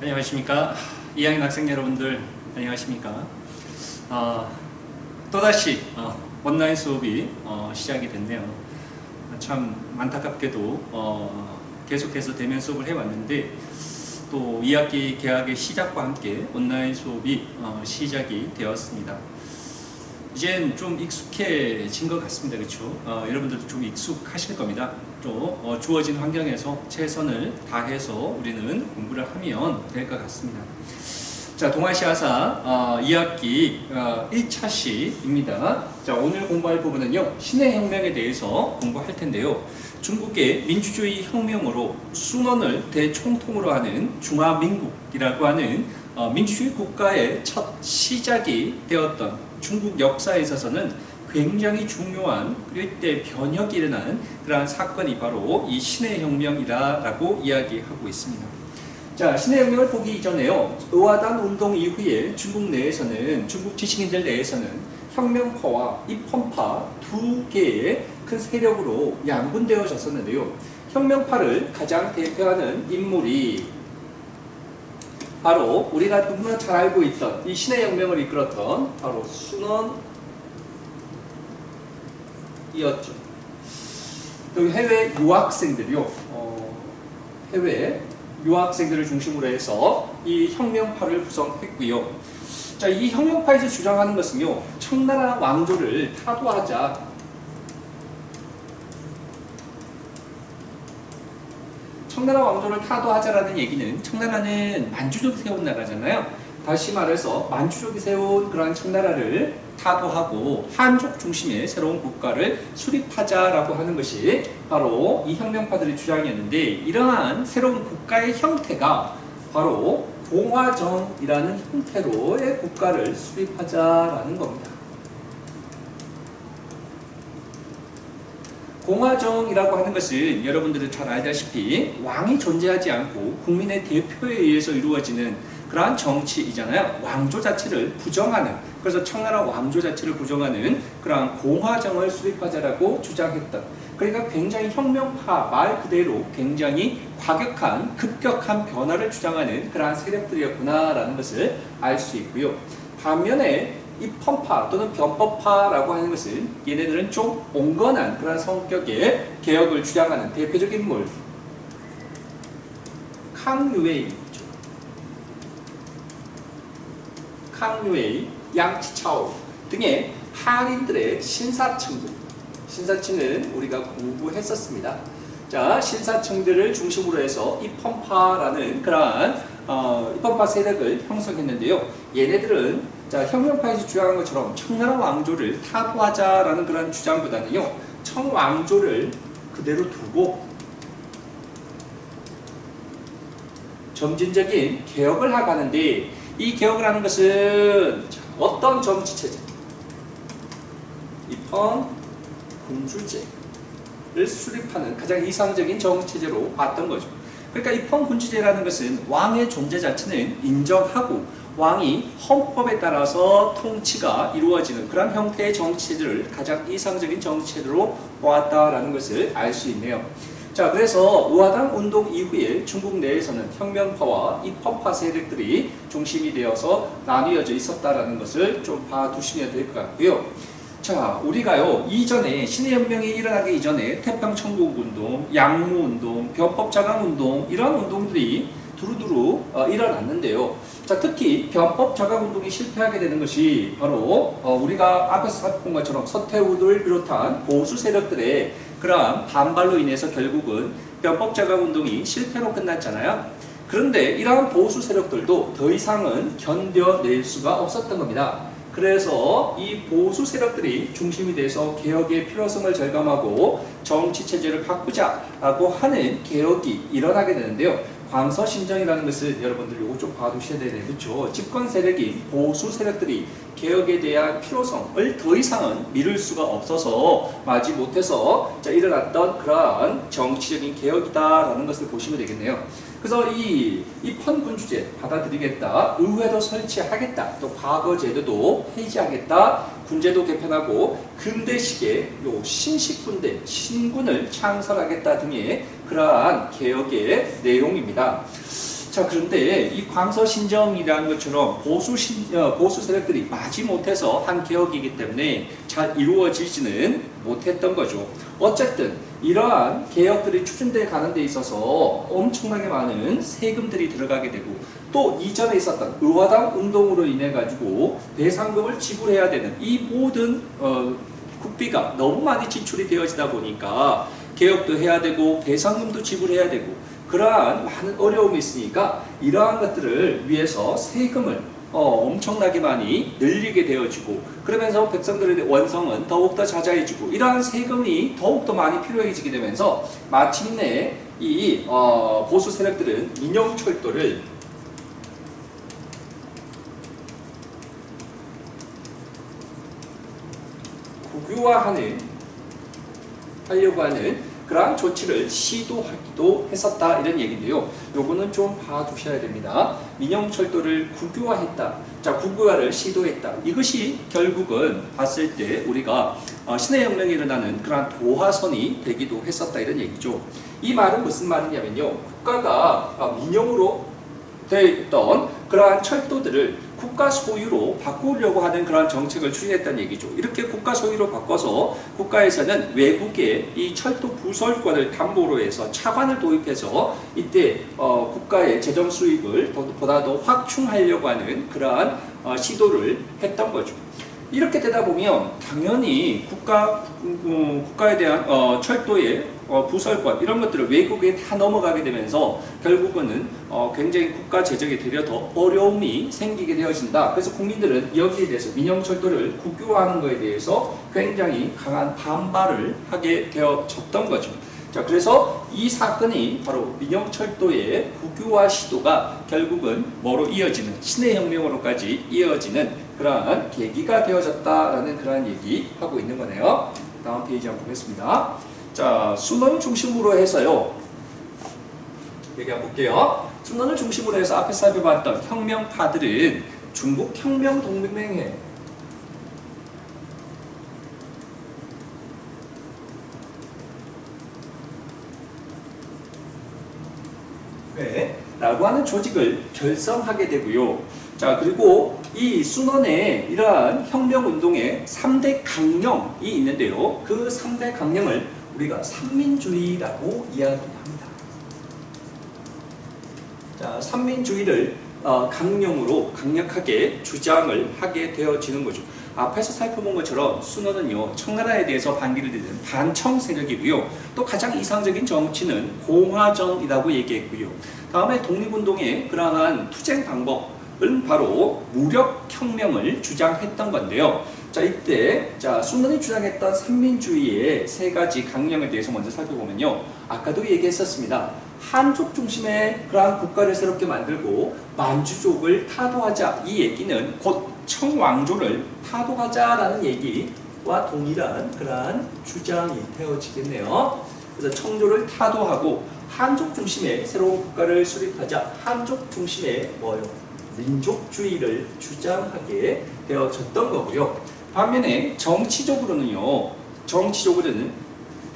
안녕하십니까. 2학년 학생 여러분들 안녕하십니까. 또다시 온라인 수업이 시작이 됐네요. 참 안타깝게도 계속해서 대면 수업을 해왔는데 또 2학기 개학의 시작과 함께 온라인 수업이 시작이 되었습니다. 이젠 좀 익숙해진 것 같습니다. 그렇죠? 여러분들도 좀 익숙하실 겁니다. 또 주어진 환경에서 최선을 다해서 우리는 공부를 하면 될 것 같습니다. 자, 동아시아사 2학기 1차시입니다. 자, 오늘 공부할 부분은요, 신의 혁명에 대해서 공부할 텐데요. 중국의 민주주의 혁명으로 순원을 대총통으로 하는 중화민국이라고 하는 민주주의 국가의 첫 시작이 되었던 중국 역사에 있어서는 굉장히 중요한 일대 변혁이 일어난 그러한 사건이 바로 이 신의 혁명이라고 이야기하고 있습니다. 자, 신의 혁명을 보기 이전에요, 의화단 운동 이후에 중국 내에서는, 중국 지식인들 내에서는 혁명파와 입헌파 두 개의 큰 세력으로 양분되어졌었는데요. 혁명파를 가장 대표하는 인물이 바로 우리가 너무나 잘 알고 있던 이 신의 혁명을 이끌었던 바로 순원이었죠. 또 해외 유학생들이요, 해외 유학생들을 중심으로 해서 이 혁명파를 구성했고요. 자, 이 혁명파에서 주장하는 것은요, 청나라 왕조를 타도하자, 청나라 왕조를 타도하자라는 얘기는, 청나라는 만주족이 세운 나라잖아요. 다시 말해서 만주족이 세운 그러한 청나라를 타도하고 한족 중심의 새로운 국가를 수립하자라고 하는 것이 바로 이 혁명파들의 주장이었는데, 이러한 새로운 국가의 형태가 바로 공화정이라는 형태로의 국가를 수립하자라는 겁니다. 공화정이라고 하는 것은 여러분들은 잘 알다시피 왕이 존재하지 않고 국민의 대표에 의해서 이루어지는 그러한 정치이잖아요. 왕조 자체를 부정하는, 그래서 청나라 왕조 자체를 부정하는 그러한 공화정을 수립하자라고 주장했던, 그러니까 굉장히 혁명파 말 그대로 굉장히 과격한, 급격한 변화를 주장하는 그러한 세력들이었구나라는 것을 알 수 있고요. 반면에 입헌파 또는 변법파라고 하는 것은 얘네들은 좀 온건한 그런 성격의 개혁을 주장하는 대표적인 인물 캉유웨이죠. 캉유웨이, 양치차오 등의 한인들의 신사층은 우리가 공부했었습니다. 자, 신사층들을 중심으로 해서 입헌파라는 그러한 입헌파 세력을 형성했는데요. 얘네들은 자, 혁명파에서 주장한 것처럼 청나라 왕조를 타도하자라는 그런 주장보다는요, 청왕조를 그대로 두고 점진적인 개혁을 하가는데, 이 개혁을 하는 것은 어떤 정치체제? 입헌 군주제를 수립하는 가장 이상적인 정치체제로 봤던 거죠. 그러니까 입헌 군주제라는 것은 왕의 존재 자체는 인정하고 왕이 헌법에 따라서 통치가 이루어지는 그런 형태의 정치체제를 가장 이상적인 정치체제로 보았다라는 것을 알 수 있네요. 자, 그래서 의화단 운동 이후에 중국 내에서는 혁명파와 입헌파 세력들이 중심이 되어서 나뉘어져 있었다라는 것을 좀 봐두시면 될 것 같고요. 자, 우리가요, 이전에 신의 혁명이 일어나기 이전에 태평천국운동, 양무운동, 변법자강운동, 이런 운동들이 두루두루 일어났는데요. 자, 특히 변법자강운동이 실패하게 되는 것이 바로 우리가 앞에서 살펴본 것처럼 서태후를 비롯한 보수 세력들의 그러한 반발로 인해서 결국은 변법자강운동이 실패로 끝났잖아요. 그런데 이러한 보수 세력들도 더 이상은 견뎌낼 수가 없었던 겁니다. 그래서 이 보수 세력들이 중심이 돼서 개혁의 필요성을 절감하고 정치체제를 바꾸자라고 하는 개혁이 일어나게 되는데요. 광서신정이라는 것은 여러분들 이거 좀 봐두셔야 되네요. 그렇죠? 집권 세력인 보수 세력들이 개혁에 대한 필요성을 더 이상은 미룰 수가 없어서 마지 못해서 일어났던 그러한 정치적인 개혁이다라는 것을 보시면 되겠네요. 그래서 이 입헌군주제 받아들이겠다, 의회도 설치하겠다, 또 과거 제도도 폐지하겠다, 군제도 개편하고 근대식의 요 신식군대, 신군을 창설하겠다 등의 그러한 개혁의 내용입니다. 자, 그런데 이 광서신정이라는 것처럼 보수 세력들이 마지못해서 한 개혁이기 때문에 잘 이루어지지는 못했던 거죠. 어쨌든 이러한 개혁들이 추진돼 가는 데 있어서 엄청나게 많은 세금들이 들어가게 되고, 또 이전에 있었던 의화당 운동으로 인해 가지고 배상금을 지불해야 되는 이 모든 국비가 너무 많이 지출이 되어지다 보니까 개혁도 해야 되고 배상금도 지불해야 되고 그러한 많은 어려움이 있으니까 이러한 것들을 위해서 세금을 엄청나게 많이 늘리게 되어지고, 그러면서 백성들의 원성은 더욱더 자자해지고, 이러한 세금이 더욱더 많이 필요해지게 되면서 마침내 이 보수 세력들은 민영철도를 하려고 하는 그러한 조치를 시도하기도 했었다, 이런 얘기인데요. 요거는 좀 봐두셔야 됩니다. 민영철도를 국유화했다. 자, 국유화를 시도했다. 이것이 결국은 봤을 때 우리가 신해혁명이 일어나는 그러한 도화선이 되기도 했었다, 이런 얘기죠. 이 말은 무슨 말이냐면요. 국가가 민영으로 되어 있던 그러한 철도들을 국가 소유로 바꾸려고 하는 그런 정책을 추진했다는 얘기죠. 이렇게 국가 소유로 바꿔서 국가에서는 외국의 이 철도 부설권을 담보로 해서 차관을 도입해서 이때 국가의 재정 수익을 보다 더 확충하려고 하는 그러한 시도를 했던 거죠. 이렇게 되다 보면 당연히 국가에 대한 철도의 부설권 이런 것들을 외국에 다 넘어가게 되면서 결국은 굉장히 국가 재정에 되려 더 어려움이 생기게 되어진다. 그래서 국민들은 여기에 대해서 민영철도를 국유화하는 것에 대해서 굉장히 강한 반발을 하게 되어졌던 거죠. 자, 그래서 이 사건이 바로 민영철도의 국유화 시도가 결국은 뭐로 이어지는 신해혁명으로까지 이어지는 그러한 계기가 되어졌다라는 그러한 얘기하고 있는 거네요. 다음 페이지 한번 보겠습니다. 자, 순원 중심으로 해서요. 여기 한번 볼게요. 순원을 중심으로 해서 앞에 살펴봤던 혁명파들은 중국 혁명동맹회 라고 하는 조직을 결성하게 되고요. 자, 그리고 이 순원에 이러한 혁명운동의 3대 강령이 있는데요. 그 3대 강령을 우리가 삼민주의라고 이야기합니다. 자, 삼민주의를 강령으로 강력하게 주장을 하게 되어지는 거죠. 앞에서 살펴본 것처럼 순원은요, 청나라에 대해서 반기를 드는 반청 세력이고요. 또 가장 이상적인 정치는 공화정이라고 얘기했고요. 다음에 독립운동의 그러한 투쟁 방법은 바로 무력혁명을 주장했던 건데요. 자, 이때 순원이 주장했던 삼민주의의 세 가지 강령에 대해서 먼저 살펴보면요. 아까도 얘기했었습니다. 한족 중심의 그러한 국가를 새롭게 만들고 만주족을 타도하자. 이 얘기는 곧 청왕조를 타도하자라는 얘기와 동일한 그러한 주장이 되어지겠네요. 그래서 청조를 타도하고 한족 중심의 새로운 국가를 수립하자. 한족 중심의 민족주의를 주장하게 되어졌던 거고요. 반면에 정치적으로는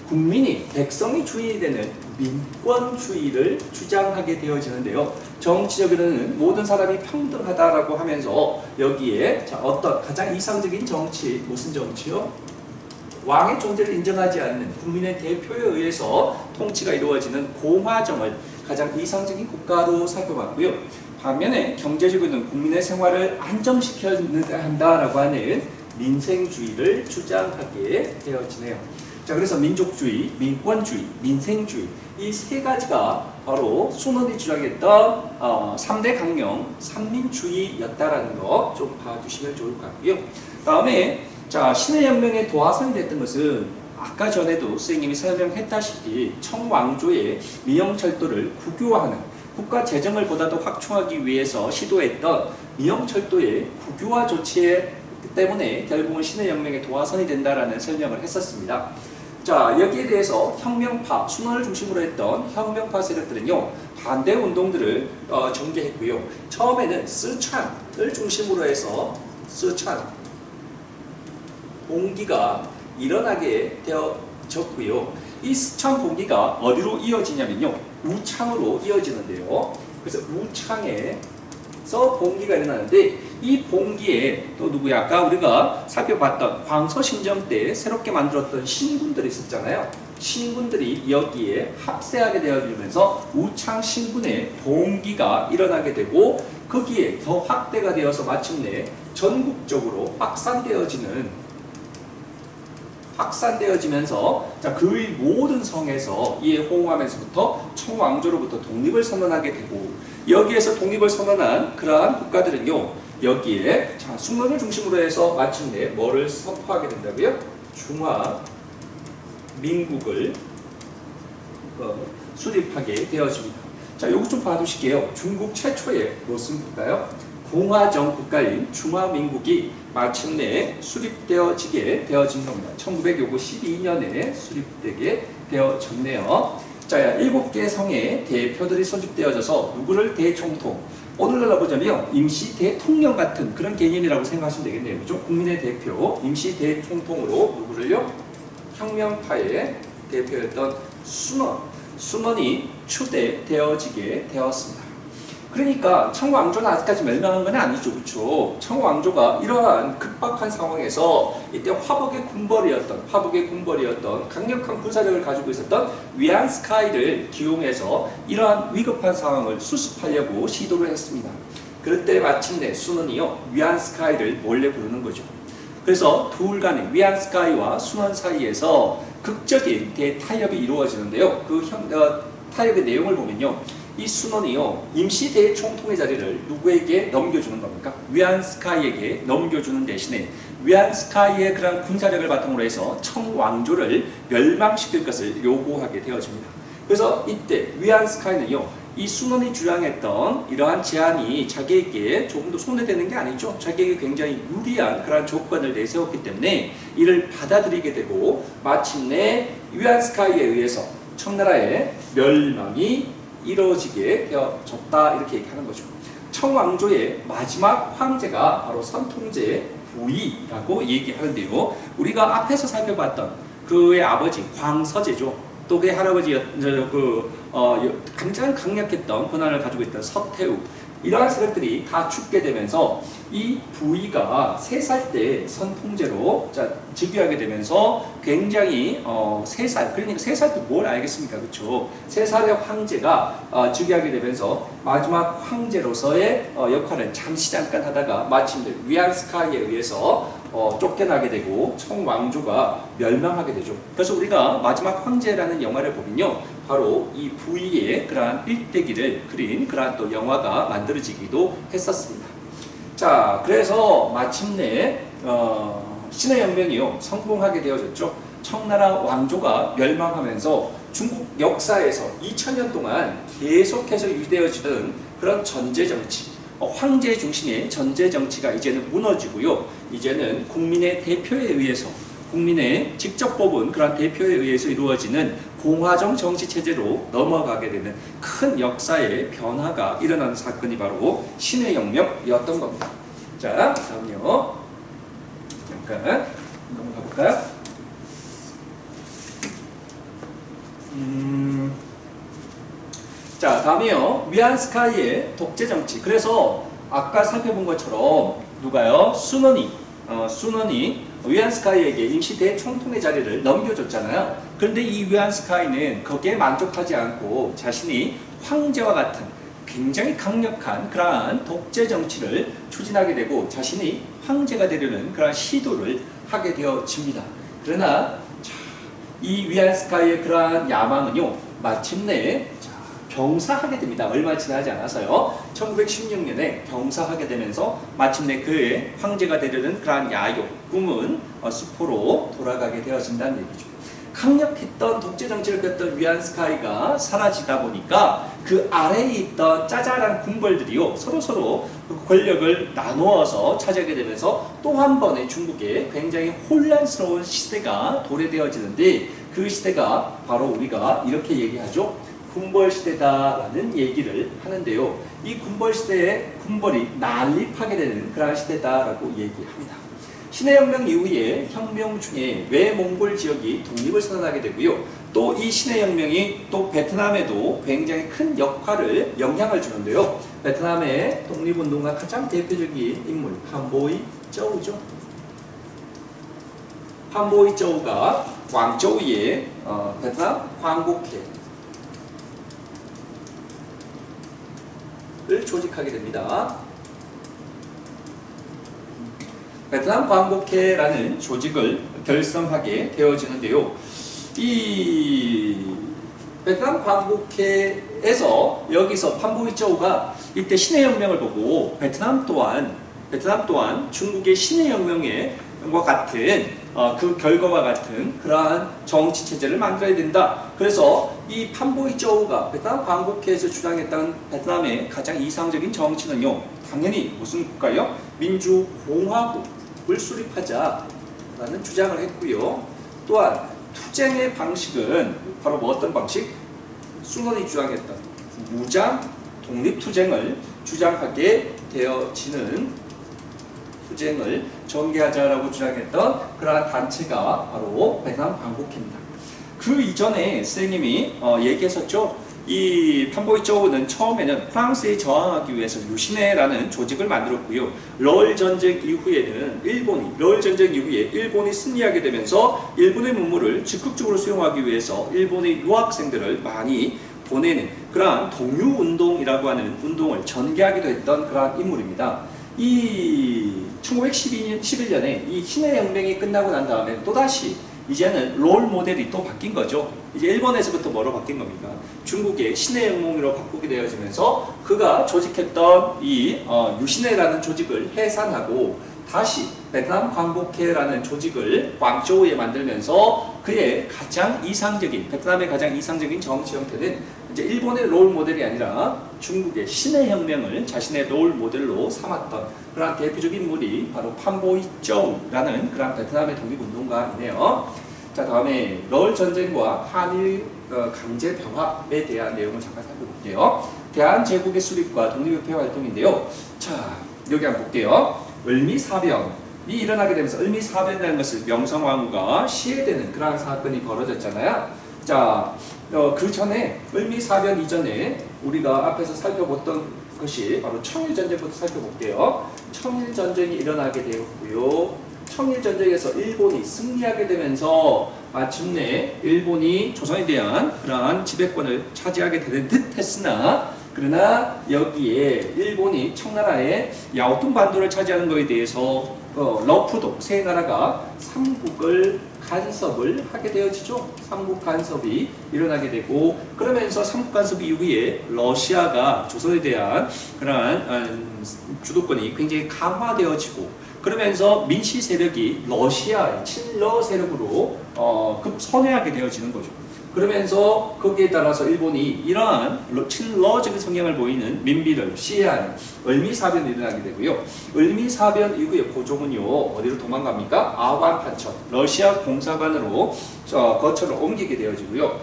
국민이 백성이 주인이 되는 민권주의를 주장하게 되어지는데요. 정치적으로는 모든 사람이 평등하다라고 하면서 여기에 어떤 가장 이상적인 정치, 무슨 정치요? 왕의 존재를 인정하지 않는 국민의 대표에 의해서 통치가 이루어지는 공화정을 가장 이상적인 국가로 살펴봤고요. 반면에 경제적으로는 국민의 생활을 안정시켜야 한다라고 하는 민생주의를 주장하게 되어지네요. 자, 그래서 민족주의, 민권주의, 민생주의 이 세 가지가 바로 순원이 주장했던 3대 강령 삼민주의였다라는 거 좀 봐주시면 좋을 것 같고요. 다음에 신해혁명의 도화선이 됐던 것은 아까 전에도 선생님이 설명했다시피 청왕조의 민영철도를 국유화하는 국가 재정을 보다 더 확충하기 위해서 시도했던 민영철도의 국유화 조치 때문에 결국은 신해혁명의 도화선이 된다라는 설명을 했었습니다. 자, 여기에 대해서 혁명파, 순원을 중심으로 했던 혁명파 세력들은요, 반대 운동들을 전개했고요. 처음에는 쓰촨을 중심으로 해서 쓰촨 봉기가 일어나게 되어졌고요. 이 쓰촨 봉기가 어디로 이어지냐면요, 우창으로 이어지는데요. 그래서 우창에서 봉기가 일어나는데 이 봉기에 또 누구야? 아까 우리가 살펴봤던 광서신정 때 새롭게 만들었던 신군들이 있었잖아요. 신군들이 여기에 합세하게 되어지면서 우창 신군의 봉기가 일어나게 되고 거기에 더 확대가 되어서 마침내 전국적으로 확산되어지면서 자, 그의 모든 성에서 이에 호응하면서부터 청왕조로부터 독립을 선언하게 되고 여기에서 독립을 선언한 그러한 국가들은요 여기에 자, 숙론을 중심으로 해서 마침내 뭐를 선포하게 된다고요? 중화민국을 수립하게 되어집니다. 자, 요거 좀 봐두실게요. 중국 최초의 무슨 국가요? 공화정 국가인 중화민국이 마침내 수립되어지게 되어진 겁니다. 1912년에 수립되게 되어졌네요. 자, 7개 성의 대표들이 소집되어져서 누구를 대총통, 오늘날로 보자면 임시 대통령 같은 그런 개념이라고 생각하시면 되겠네요. 그죠? 국민의 대표, 임시 대총통으로 누구를요? 혁명파의 대표였던 순원이 추대되어지게 되었습니다. 그러니까 청왕조는 아직까지 멸망한 건 아니죠. 그렇죠? 청왕조가 이러한 급박한 상황에서 이때 화북의 군벌이었던 강력한 군사력을 가지고 있었던 위안스카이를 기용해서 이러한 위급한 상황을 수습하려고 시도를 했습니다. 그럴 때 마침내 순원이요 위안스카이를 몰래 부르는 거죠. 그래서 둘 간의 위안스카이와 순원 사이에서 극적인 대타협이 이루어지는데요. 그 타협의 내용을 보면요. 이 순원이요 임시 대총통의 자리를 누구에게 넘겨주는 겁니까? 위안스카이에게 넘겨주는 대신에 위안스카이의 그런 군사력을 바탕으로 해서 청왕조를 멸망시킬 것을 요구하게 되어집니다. 그래서 이때 위안스카이는요 이 순원이 주장했던 이러한 제안이 자기에게 조금 더 손해되는 게 아니죠. 자기에게 굉장히 유리한 그런 조건을 내세웠기 때문에 이를 받아들이게 되고 마침내 위안스카이에 의해서 청나라의 멸망이 이루어지게 되어졌다 이렇게 얘기하는 거죠. 청왕조의 마지막 황제가 바로 선통제 부의라고 얘기하는데요. 우리가 앞에서 살펴봤던 그의 아버지 광서제죠. 또 그의 할아버지 가장 강력했던 권한을 가지고 있던 서태후 이러한 세력들이 다 죽게 되면서 이 부의가 3살 때 선통제로 즉위하게 되면서 굉장히 3살 그러니까 3살 때 뭘 알겠습니까? 그렇죠? 3살의 황제가 즉위하게 되면서 마지막 황제로서의 역할을 잠깐 하다가 마침내 위안스카이에 의해서 쫓겨나게 되고 청왕조가 멸망하게 되죠. 그래서 우리가 마지막 황제라는 영화를 보면요. 바로 이 부의의 그러한 일대기를 그린 그러한 또 영화가 만들어지기도 했었습니다. 자, 그래서 마침내 신의 혁명이요 성공하게 되어졌죠. 청나라 왕조가 멸망하면서 중국 역사에서 2000년 동안 계속해서 유지되어지던 그런 전제정치, 황제 중심의 전제정치가 이제는 무너지고요. 이제는 국민의 대표에 의해서 국민의 직접 뽑은 그런 대표에 의해서 이루어지는 공화정 정치체제로 넘어가게 되는 큰 역사의 변화가 일어나는 사건이 바로 신의 혁명이었던 겁니다. 자, 다음요. 잠깐 넘어가 볼까요? 자, 다음이요. 위안스카이의 독재정치. 그래서 아까 살펴본 것처럼 누가요? 순원이 위안스카이에게 임시 대총통의 자리를 넘겨줬잖아요. 그런데 이 위안스카이는 거기에 만족하지 않고 자신이 황제와 같은 굉장히 강력한 그러한 독재 정치를 추진하게 되고 자신이 황제가 되려는 그러한 시도를 하게 되어집니다. 그러나 이 위안스카이의 그러한 야망은요 마침내 병사하게 됩니다. 얼마 지나지 않아서요. 1916년에 병사하게 되면서 마침내 그의 황제가 되려는 그러한 야욕, 꿈은 수포로 돌아가게 되어진다는 얘기죠. 강력했던 독재 정치를 폈던 위안스카이가 사라지다 보니까 그 아래에 있던 짜잘한 군벌들이요 서로 그 권력을 나누어서 차지하게 되면서 또 한 번의 중국에 굉장히 혼란스러운 시대가 도래되어지는데 그 시대가 바로 우리가 이렇게 얘기하죠. 군벌시대다라는 얘기를 하는데요. 이 군벌시대에 군벌이 난립하게 되는 그런 시대다라고 얘기합니다. 신의 혁명 이후에 혁명 중에 외몽골 지역이 독립을 선언하게 되고요. 또 이 신해혁명이 또 베트남에도 굉장히 큰 영향을 주는데요. 베트남의 독립운동가 가장 대표적인 인물 판보이 저우죠. 판보이 저우가 광저우의 베트남 광복회를 조직하게 됩니다. 베트남 광복회라는 조직을 결성하게 되어지는데요. 이 베트남 광복회에서 여기서 판보이 저우가 이때 신해혁명을 보고 베트남 또한 중국의 신해혁명과 같은 그 결과와 같은 그러한 정치 체제를 만들어야 된다. 그래서 이 판보이 저우가 베트남 광복회에서 주장했던 베트남의 가장 이상적인 정치는요, 당연히 무슨 국가요? 민주공화국을 수립하자라는 주장을 했고요. 또한 투쟁의 방식은 바로 어떤 방식? 순원이 주장했던 무장 독립투쟁을 주장하게 되어지는 투쟁을 전개하자라고 주장했던 그러한 단체가 바로 베트남 광복회입니다. 그 이전에 선생님이 얘기했었죠. 이 판보이 저우는 처음에는 프랑스에 저항하기 위해서 유신회라는 조직을 만들었고요. 러일 전쟁 이후에 일본이 승리하게 되면서 일본의 문물을 적극적으로 수용하기 위해서 일본의 유학생들을 많이 보내는 그러한 동유운동이라고 하는 운동을 전개하기도 했던 그러한 인물입니다. 이 1911년에 이 신해혁명이 끝나고 난 다음에 또다시 이제는 롤 모델이 또 바뀐 거죠. 이제 일본에서부터 뭐로 바뀐 겁니까? 중국의 신해혁명으로 바꾸게 되어지면서 그가 조직했던 이 유신회라는 조직을 해산하고 다시 베트남 광복회라는 조직을 광저우에 만들면서 그의 베트남의 가장 이상적인 정치 형태는 이제 일본의 롤 모델이 아니라 중국의 신해혁명을 자신의 롤 모델로 삼았던 그런 대표적인 인물이 바로 판보이 저우라는 그런 베트남의 독립운동가이네요. 자, 다음에 러일 전쟁과 한일 강제 병합에 대한 내용을 잠깐 살펴볼게요. 대한제국의 수립과 독립협회 활동인데요. 자, 여기 한번 볼게요. 을미사변이 일어나게 되면서 을미사변이라는 것을 명성황후가 시해되는 그러한 사건이 벌어졌잖아요. 자, 그 전에 을미사변 이전에 우리가 앞에서 살펴봤던 것이 바로 청일전쟁부터 살펴볼게요. 청일전쟁이 일어나게 되었고요. 청일전쟁에서 일본이 승리하게 되면서 마침내 일본이 조선에 대한 그러한 지배권을 차지하게 되는 듯 했으나 그러나 여기에 일본이 청나라의 야오퉁 반도를 차지하는 것에 대해서 러프도 세 나라가 삼국을 간섭을 하게 되어지죠. 삼국 간섭이 일어나게 되고 그러면서 삼국 간섭 이후에 러시아가 조선에 대한 그러한 주도권이 굉장히 강화되어지고 그러면서 민씨 세력이 러시아의 친러 세력으로 급선회하게 되어지는 거죠. 그러면서 거기에 따라서 일본이 이러한 친러적인 성향을 보이는 민비를 시해하는 을미사변이 일어나게 되고요. 을미사변 이후에 고종은요 어디로 도망갑니까? 아관판천 러시아 공사관으로 거처를 옮기게 되어지고요.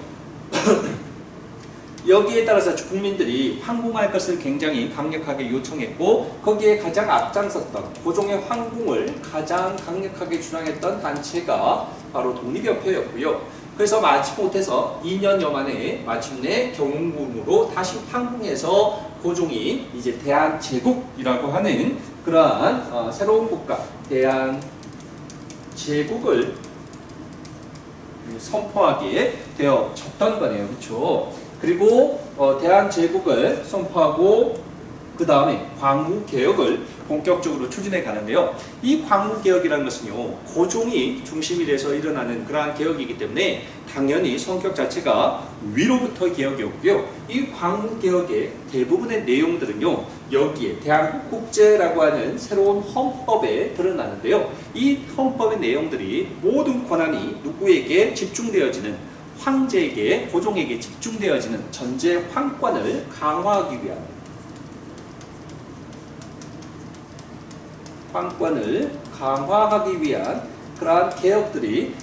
여기에 따라서 국민들이 황궁할 것을 굉장히 강력하게 요청했고 거기에 가장 앞장섰던 고종의 황궁을 가장 강력하게 주장했던 단체가 바로 독립협회였고요. 그래서 마지못해서 2년여 만에 마침내 경운궁으로 다시 황궁해서 고종이 이제 대한제국이라고 하는 그러한 새로운 국가 대한제국을 선포하게 되어졌던 거네요. 그렇죠? 그리고 대한제국을 선포하고 그 다음에 광무개혁을 본격적으로 추진해 가는데요. 이 광무개혁이라는 것은요, 고종이 중심이 돼서 일어나는 그러한 개혁이기 때문에 당연히 성격 자체가 위로부터 개혁이었고요. 이 광무개혁의 대부분의 내용들은요, 여기에 대한국제라고 하는 새로운 헌법에 드러나는데요. 이 헌법의 내용들이 모든 권한이 누구에게 집중되어지는 황제에게, 고종에게 집중되어지는 전제 황권을 강화하기 위한 황권을 강화하기 위한 그러한 개혁들이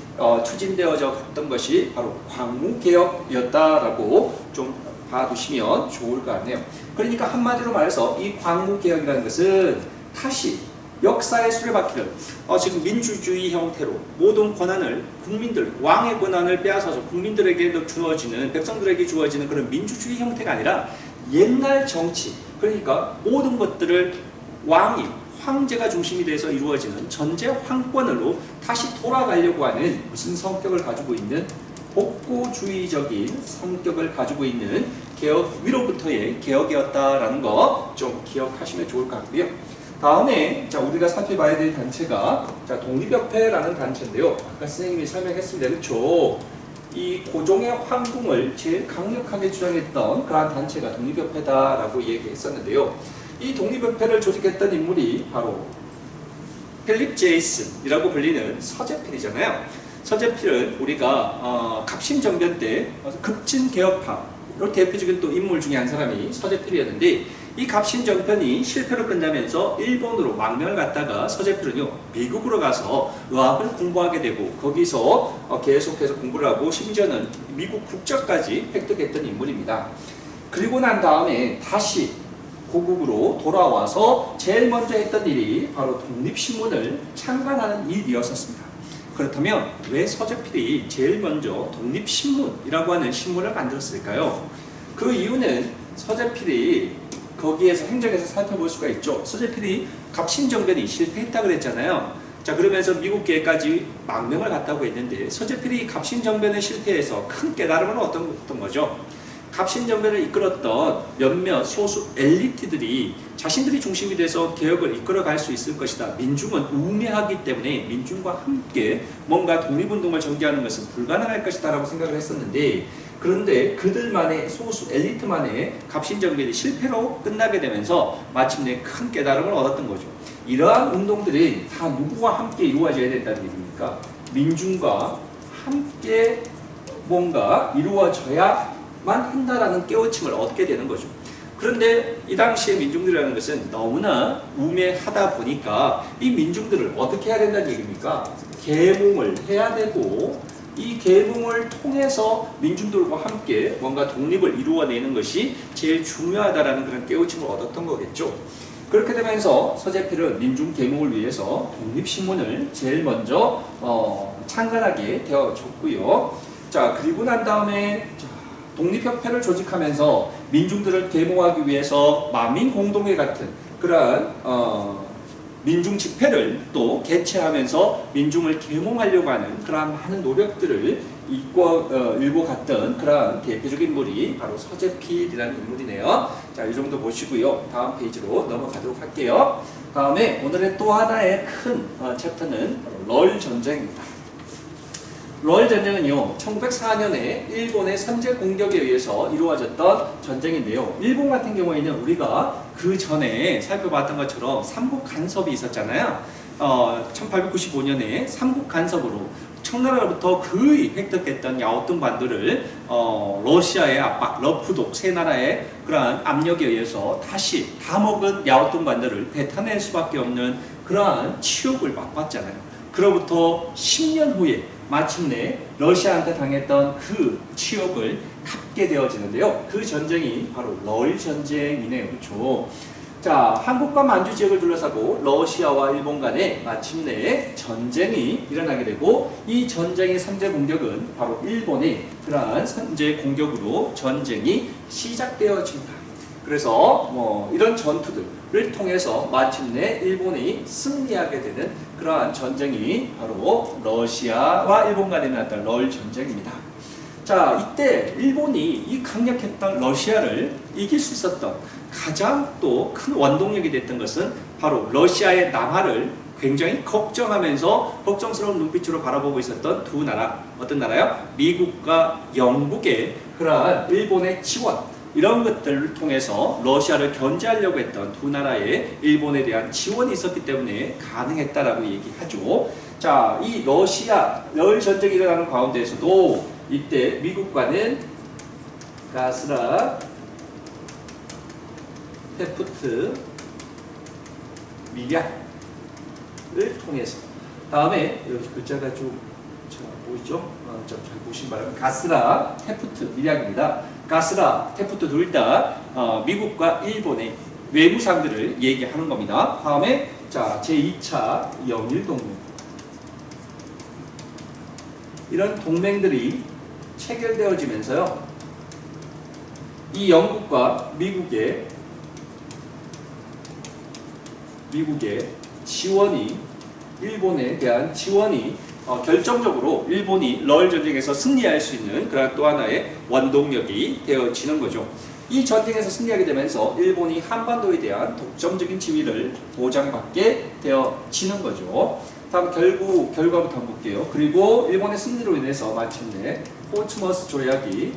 추진되어져 갔던 것이 바로 광무개혁이었다라고 좀 봐두시면 좋을 것 같네요. 그러니까 한마디로 말해서 이 광무개혁이라는 것은 다시 역사의 수레바퀴를 지금 민주주의 형태로 모든 권한을 국민들, 왕의 권한을 빼앗아서 국민들에게 주어지는, 백성들에게 주어지는 그런 민주주의 형태가 아니라 옛날 정치, 그러니까 모든 것들을 왕이, 황제가 중심이 돼서 이루어지는 전제 황권으로 다시 돌아가려고 하는 무슨 성격을 가지고 있는, 복고주의적인 성격을 가지고 있는 개혁, 위로부터의 개혁이었다라는 거 좀 기억하시면 좋을 것 같고요. 다음에 우리가 살펴봐야 될 단체가 독립협회라는 단체인데요. 아까 선생님이 설명했습니다. 그렇죠? 이 고종의 황궁을 제일 강력하게 주장했던 그러한 단체가 독립협회다라고 얘기했었는데요. 이 독립협회를 조직했던 인물이 바로 필립 제이슨이라고 불리는 서재필이잖아요. 서재필은 우리가 갑신정변 때 급진개혁파로 대표적인 또 인물 중에 한 사람이 서재필이었는데, 이 갑신정변이 실패로 끝나면서 일본으로 망명을 갔다가 서재필은요 미국으로 가서 의학을 공부하게 되고 거기서 계속해서 공부를 하고 심지어는 미국 국적까지 획득했던 인물입니다. 그리고 난 다음에 다시 고국으로 돌아와서 제일 먼저 했던 일이 바로 독립신문을 창간하는 일이었습니다. 그렇다면 왜 서재필이 제일 먼저 독립신문이라고 하는 신문을 만들었을까요? 그 이유는 서재필이 거기에서 행적에서 살펴볼 수가 있죠. 서재필이 갑신정변이 실패했다고 그랬잖아요. 자, 그러면서 미국계까지 망명을 갔다고 했는데 서재필이 갑신정변의 실패에서 큰 깨달음은 어떤 거죠? 갑신정변을 이끌었던 몇몇 소수 엘리트들이 자신들이 중심이 돼서 개혁을 이끌어갈 수 있을 것이다. 민중은 우매하기 때문에 민중과 함께 뭔가 독립운동을 전개하는 것은 불가능할 것이다 라고 생각을 했었는데, 그런데 그들만의 소수 엘리트만의 갑신정변이 실패로 끝나게 되면서 마침내 큰 깨달음을 얻었던 거죠. 이러한 운동들이 다 누구와 함께 이루어져야 된다는 얘기입니까? 민중과 함께 뭔가 이루어져야만 한다라는 깨우침을 얻게 되는 거죠. 그런데 이 당시의 민중들이라는 것은 너무나 우매하다 보니까 이 민중들을 어떻게 해야 된다는 얘기입니까? 계몽을 해야 되고, 이 계몽을 통해서 민중들과 함께 뭔가 독립을 이루어내는 것이 제일 중요하다라는 그런 깨우침을 얻었던 거겠죠. 그렇게 되면서 서재필은 민중 계몽을 위해서 독립신문을 제일 먼저 창간하게 되어졌고요. 자, 그리고 난 다음에 독립협회를 조직하면서 민중들을 계몽하기 위해서 만민공동회 같은 그러한 민중 집회를 또 개최하면서 민중을 계몽하려고 하는 그러한 많은 노력들을 일궈 갔던 그러한 대표적인 인물이 바로 서재필이라는 인물이네요. 자, 이 정도 보시고요. 다음 페이지로 넘어가도록 할게요. 다음에 오늘의 또 하나의 큰 챕터는 럴 전쟁입니다. 럴 전쟁은요, 1904년에 일본의 선제 공격에 의해서 이루어졌던 전쟁인데요. 일본 같은 경우에는 우리가 그 전에 살펴봤던 것처럼 삼국 간섭이 있었잖아요. 1895년에 삼국 간섭으로 청나라로부터 거의 획득했던 야오뚱 반도를 러시아의 압박, 러프독 세 나라의 그러한 압력에 의해서 다시 다 먹은 야오뚱 반도를 배타낼 수밖에 없는 그러한 치욕을 맛봤잖아요. 그로부터 10년 후에 마침내 러시아한테 당했던 그 치욕을 갚게 되어지는데요. 그 전쟁이 바로 럴 전쟁이네요. 그렇죠? 자, 한국과 만주 지역을 둘러싸고 러시아와 일본 간에 마침내 전쟁이 일어나게 되고, 이 전쟁의 선제 공격은 바로 일본의 그러한 선제 공격으로 전쟁이 시작되어집니다. 그래서 이런 전투들을 통해서 마침내 일본이 승리하게 되는 그러한 전쟁이 바로 러시아와 일본 간에 일어났던 럴 전쟁입니다. 자, 이때 일본이 이 강력했던 러시아를 이길 수 있었던 가장 또 큰 원동력이 됐던 것은 바로 러시아의 남하를 굉장히 걱정하면서 걱정스러운 눈빛으로 바라보고 있었던 두 나라, 어떤 나라요? 미국과 영국의 그러한 일본의 지원, 이런 것들을 통해서 러시아를 견제하려고 했던 두 나라의 일본에 대한 지원이 있었기 때문에 가능했다라고 얘기하죠. 자, 이 러시아 열 전쟁이 일어나는 가운데에서도 이때 미국과는 가스라, 테프트, 밀약을 통해서, 다음에 여기 글자가 좀 보이죠? 잘 보시기 바랍니다. 가스라, 테프트, 밀약입니다. 가스라, 테프트 둘 다 미국과 일본의 외무상들을 얘기하는 겁니다. 다음에 자, 제2차 영일동맹. 이런 동맹들이 체결되어지면서요. 이 영국과 미국의 지원이, 일본에 대한 지원이 결정적으로 일본이 러일 전쟁에서 승리할 수 있는 그런 또 하나의 원동력이 되어지는 거죠. 이 전쟁에서 승리하게 되면서 일본이 한반도에 대한 독점적인 지위를 보장받게 되어지는 거죠. 다음 결과부터 한번 볼게요. 그리고 일본의 승리로 인해서 마침내 포츠머스 조약이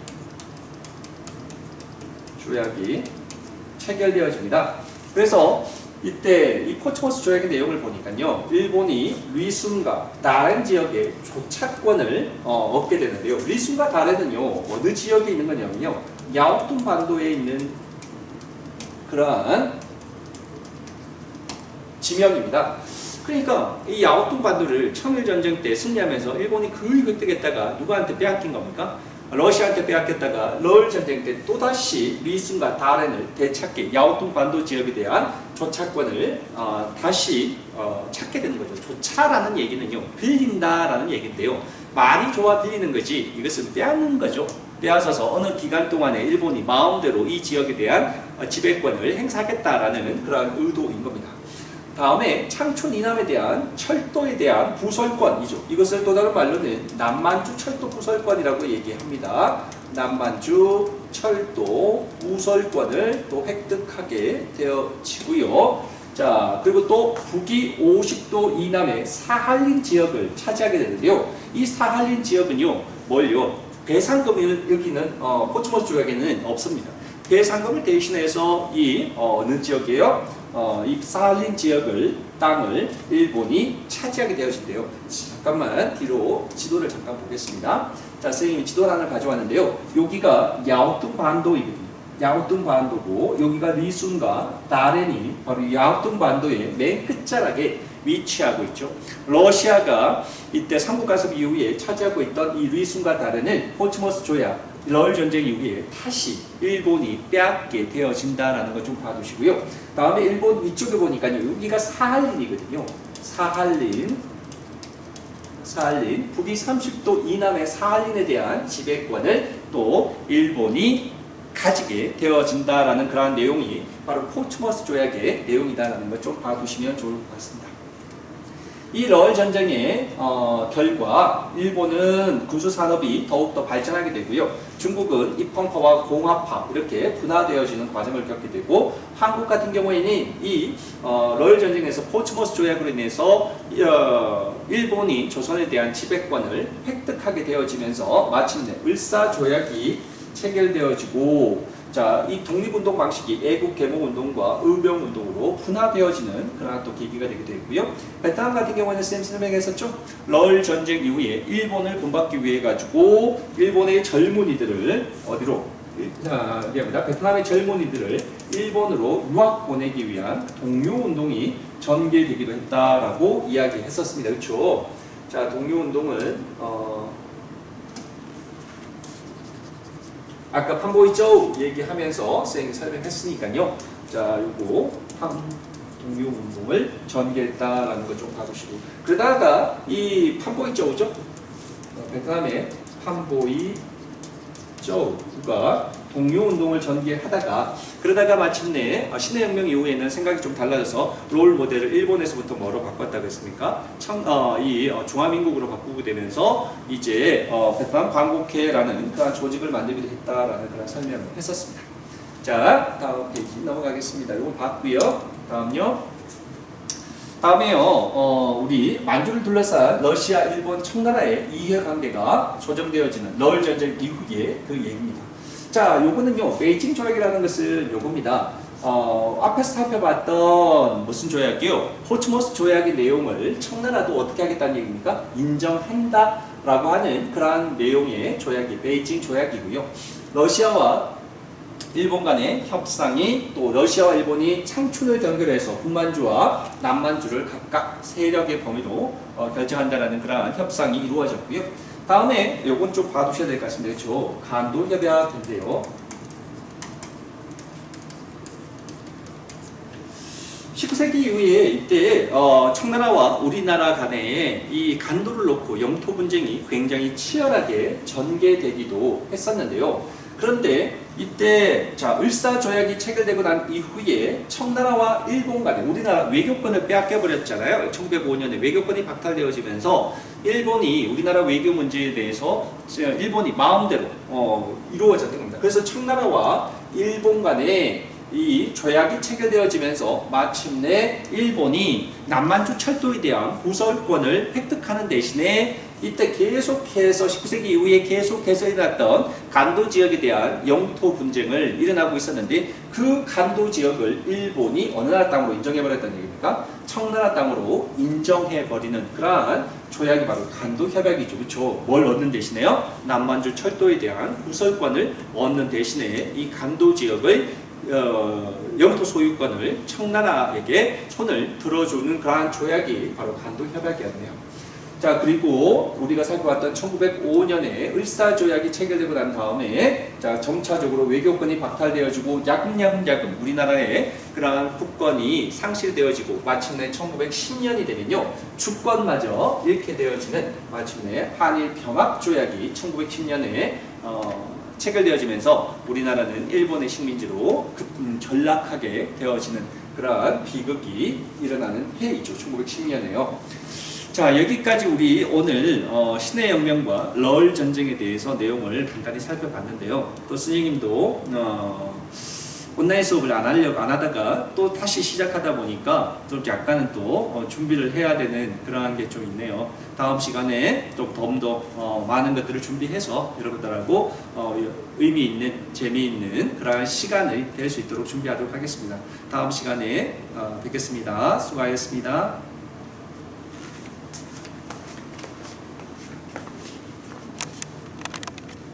체결되어집니다. 그래서 이때 이 포츠머스 조약의 내용을 보니까요, 일본이 리순과 다른 지역의 조차권을 얻게 되는데요. 리순과 다른은요, 어느 지역에 있는 거냐면요, 야오뚱 반도에 있는 그러한 지명입니다. 그러니까 이 야오뚱 반도를 청일전쟁 때 승리하면서 일본이 그때겠다가 누구한테 빼앗긴 겁니까? 러시아한테 빼앗겼다가 러일 전쟁 때 또다시 리순과 다렌을 되찾게 야오뚱 반도 지역에 대한 조차권을 다시 찾게 되는 거죠. 조차라는 얘기는요, 빌린다라는 얘기인데요. 말이 좋아 빌리는 거지 이것은 빼앗는 거죠. 빼앗아서 어느 기간 동안에 일본이 마음대로 이 지역에 대한 지배권을 행사하겠다라는 그런 의도인 겁니다. 다음에 창춘 이남에 대한 철도에 대한 부설권이죠. 이것을 또 다른 말로는 남만주 철도 부설권이라고 얘기합니다. 남만주 철도 부설권을 또 획득하게 되어지고요. 자, 그리고 또 북위 50도 이남의 사할린 지역을 차지하게 되는데요. 이 사할린 지역은요, 뭘요? 배상금을 여기는 포츠머스 조약에는 없습니다. 배상금을 대신해서 이 어느 지역이에요? 이 사할린 땅을 일본이 차지하게 되어진대요. 잠깐만 뒤로 지도를 잠깐 보겠습니다. 자, 선생님이 지도 하나를 가져왔는데요. 여기가 야오뚱 반도이거든요. 야오뚱 반도고 여기가 리순과 다렌이 바로 야오뚱 반도의 맨 끝자락에 위치하고 있죠. 러시아가 이때 삼국가습 이후에 차지하고 있던 이 리순과 다렌을 포츠머스 조약 러일 전쟁 이후에 다시 일본이 빼앗게 되어진다라는 걸 좀 봐두시고요. 다음에 일본 위쪽에 보니까요, 여기가 사할린이거든요. 사할린 북위 30도 이남의 사할린에 대한 지배권을 또 일본이 가지게 되어진다라는 그러한 내용이 바로 포츠머스 조약의 내용이다라는 걸 좀 봐두시면 좋을 것 같습니다. 이 러일 전쟁의 결과 일본은 군수산업이 더욱더 발전하게 되고요. 중국은 입헌파와 공화파 이렇게 분화되어지는 과정을 겪게 되고, 한국 같은 경우에는 이 러일 전쟁에서 포츠머스 조약으로 인해서 일본이 조선에 대한 지배권을 획득하게 되어지면서 마침내 을사조약이 체결되어지고, 자, 이 독립운동 방식이 애국 개몽운동과 의병운동으로 분화되어지는 그런 또 계기가 되게 되고요. 베트남 같은 경우에는 설명했었죠. 러일 전쟁 이후에 일본을 본받기 위해 가지고 일본의 젊은이들을 어디로? 미안합니다. 베트남의 젊은이들을 일본으로 유학 보내기 위한 동료운동이 전개되기도 했다라고 이야기했었습니다. 그렇죠? 자, 동료운동은 아까 판보이죠 얘기하면서 선생님이 설명했으니까요. 자, 요거 동료운동을 전개했다라는 거 좀 봐주시고, 그러다가 이 판보이죠우죠? 베트남의 판보이죠우가 동료운동을 전개하다가 그러다가 마침내 신해혁명 이후에는 생각이 좀 달라져서 롤 모델을 일본에서부터 뭐로 바꿨다고 했습니까? 중화민국으로 바꾸게 되면서 이제 베트남 광복회라는 그런 조직을 만들기도 했다라는 그런 설명을 했었습니다. 자, 다음 페이지 넘어가겠습니다. 이거 봤고요. 다음에요. 우리 만주를 둘러싼 러시아, 일본, 청나라의 이해관계가 조정되어지는 러일 전쟁 이후의 그 얘기입니다. 자, 요거는요, 베이징 조약이라는 것은 요겁니다. 앞에서 살펴봤던 무슨 조약이요? 포츠머스 조약의 내용을 청나라도 어떻게 하겠다는 얘기입니까? 인정한다라고 하는 그러한 내용의 조약이 베이징 조약이고요. 러시아와 일본 간의 협상이, 또 러시아와 일본이 창춘을 연결해서 북만주와 남만주를 각각 세력의 범위로 결정한다라는 그러한 협상이 이루어졌고요. 다음에 요건 좀 봐두셔야 될 것 같습니다. 그렇죠? 간도협약인데요. 19세기 이후에 이때 청나라와 우리나라 간에 이 간도를 놓고 영토 분쟁이 굉장히 치열하게 전개되기도 했었는데요. 그런데 이때 자 을사조약이 체결되고 난 이후에 청나라와 일본 간에 우리나라 외교권을 빼앗겨 버렸잖아요. 1905년에 외교권이 박탈되어지면서 일본이 우리나라 외교 문제에 대해서 일본이 마음대로 이루어졌던 겁니다. 그래서 청나라와 일본 간에 이 조약이 체결되어지면서 마침내 일본이 남만주 철도에 대한 구설권을 획득하는 대신에 이때 계속해서 19세기 이후에 계속해서 일어났던 간도 지역에 대한 영토 분쟁을 일어나고 있었는데 그 간도 지역을 일본이 어느 나라 땅으로 인정해버렸다는 얘기입니까? 청나라 땅으로 인정해버리는 그러한 조약이 바로 간도 협약이죠. 그렇죠? 뭘 얻는 대신에요? 남만주 철도에 대한 구설권을 얻는 대신에 이 간도 지역을 영토 소유권을 청나라에게 손을 들어주는 그러한 조약이 바로 간도 협약이었네요. 자, 그리고 우리가 살펴봤던 1905년에 을사조약이 체결되고 난 다음에 자, 점차적으로 외교권이 박탈되어지고 야금야금 우리나라의 그러한 국권이 상실되어지고 마침내 1910년이 되면요. 주권마저 잃게 되어지는 마침내 한일평화조약이 1910년에 체결되어지면서 우리나라는 일본의 식민지로 전락하게 되어지는 그러한 비극이 일어나는 해이죠. 1910년에요. 자, 여기까지 우리 오늘 신의 혁명과 러을 전쟁에 대해서 내용을 간단히 살펴봤는데요. 또 스님도 온라인 수업을 안 하다가 또 다시 시작하다 보니까 좀 약간은 또 준비를 해야 되는 그러한 게 좀 있네요. 다음 시간에 좀 더 많은 것들을 준비해서 여러분들하고 의미 있는, 재미있는 그러한 시간을 될 수 있도록 준비하도록 하겠습니다. 다음 시간에 뵙겠습니다. 수고하셨습니다.